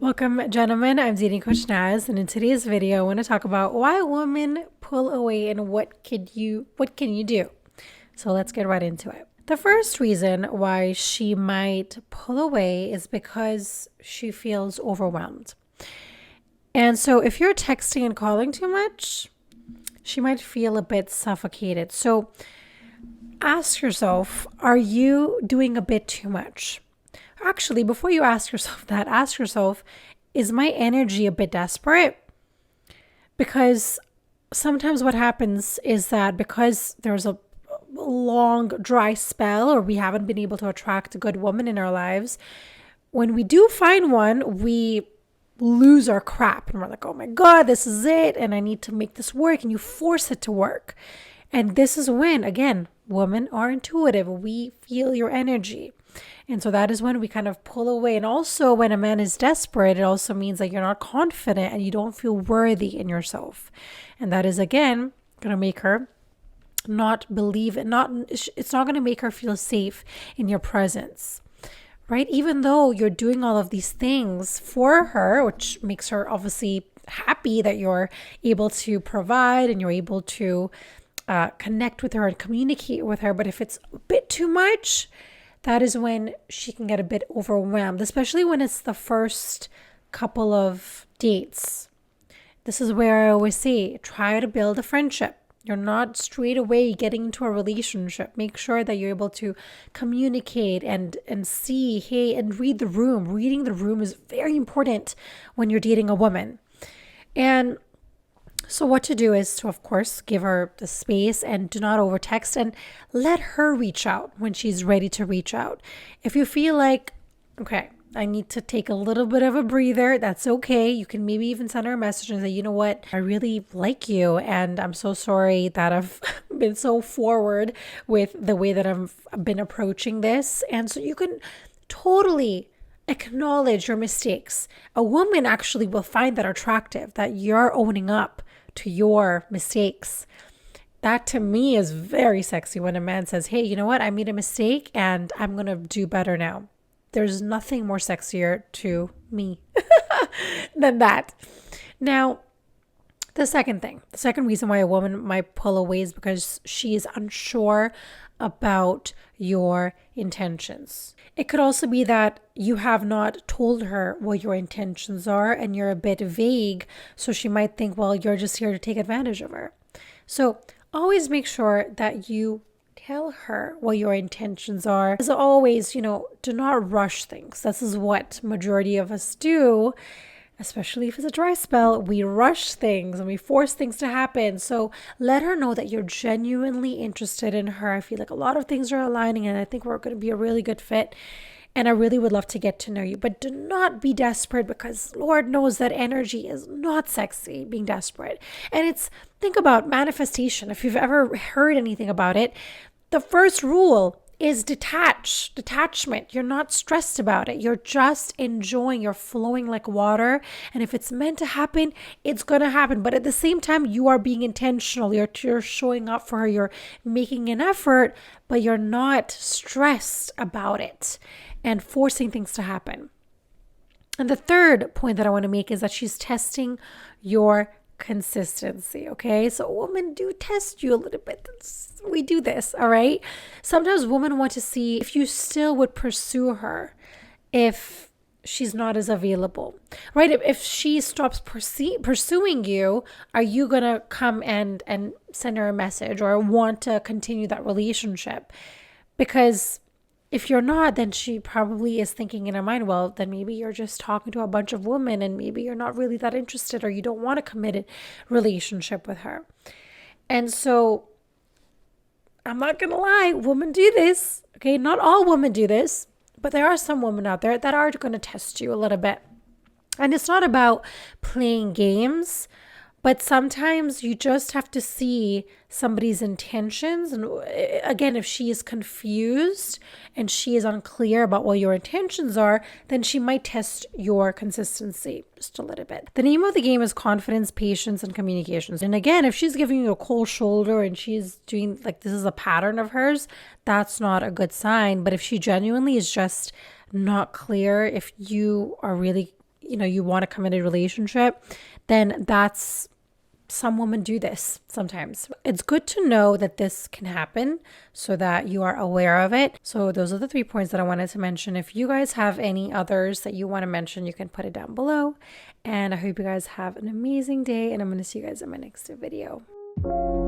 Welcome, gentlemen. I'm dating coach Naz, and in today's video, I want to talk about why women pull away and what can you do. So let's get right into it. The first reason why she might pull away is because she feels overwhelmed. And so if you're texting and calling too much, she might feel a bit suffocated. So ask yourself, are you doing a bit too much? Actually, before you ask yourself that, ask yourself, is my energy a bit desperate? Because sometimes what happens is that because there's a long dry spell or we haven't been able to attract a good woman in our lives, when we do find one, we lose our crap and we're like, oh my God, this is it. And I need to make this work. And you force it to work. And this is when, again, women are intuitive. We feel your energy. And so that is when we kind of pull away. And also when a man is desperate, it also means that you're not confident and you don't feel worthy in yourself. And that is, again, going to make her not believe it. It's not going to make her feel safe in your presence, right? Even though you're doing all of these things for her, which makes her obviously happy that you're able to provide and you're able to connect with her and communicate with her. But if it's a bit too much, that is when she can get a bit overwhelmed, especially when it's the first couple of dates. This is where I always say, try to build a friendship. You're not straight away getting into a relationship. Make sure that you're able to communicate and see, hey, and read the room. Reading the room is very important when you're dating a woman. And so what to do is to, of course, give her the space and do not overtext and let her reach out when she's ready to reach out. If you feel like, okay, I need to take a little bit of a breather, that's okay. You can maybe even send her a message and say, you know what, I really like you and I'm so sorry that I've been so forward with the way that I've been approaching this. And so you can totally acknowledge your mistakes. A woman actually will find that attractive, that you're owning up to your mistakes. That to me is very sexy when a man says, hey, you know what? I made a mistake and I'm going to do better now. There's nothing more sexier to me than that. Now, the second reason why a woman might pull away is because she is unsure about your intentions. It could also be that you have not told her what your intentions are and you're a bit vague. So she might think, well, you're just here to take advantage of her. So always make sure that you tell her what your intentions are. As always, do not rush things. This is what majority of us do. Especially if it's a dry spell, we rush things and we force things to happen. So let her know that you're genuinely interested in her. I feel like a lot of things are aligning and I think we're going to be a really good fit. And I really would love to get to know you. But do not be desperate because Lord knows that energy is not sexy, being desperate. And think about manifestation. If you've ever heard anything about it, the first rule is detachment. You're not stressed about it. You're just enjoying. You're flowing like water. And if it's meant to happen, it's going to happen. But at the same time, you are being intentional. You're showing up for her. You're making an effort, but you're not stressed about it and forcing things to happen. And the third point that I want to make is that she's testing your consistency. Okay. So women do test you a little bit. We do this. All right. Sometimes women want to see if you still would pursue her if she's not as available, right? If she stops pursuing you, are you going to come and send her a message or want to continue that relationship? Because if you're not, then she probably is thinking in her mind, well, then maybe you're just talking to a bunch of women and maybe you're not really that interested or you don't want a committed relationship with her. And so I'm not going to lie, women do this. Okay, not all women do this, but there are some women out there that are going to test you a little bit. And it's not about playing games, but sometimes you just have to see somebody's intentions. And again, if she is confused and she is unclear about what your intentions are, then she might test your consistency just a little bit. The name of the game is confidence, patience, and communications. And again, if she's giving you a cold shoulder and she's doing like this is a pattern of hers, that's not a good sign. But if she genuinely is just not clear, if you are really you want a committed relationship, then that's, some women do this sometimes. It's good to know that this can happen so that you are aware of it. So those are the 3 points that I wanted to mention. If you guys have any others that you want to mention, you can put it down below. And I hope you guys have an amazing day, and I'm going to see you guys in my next video.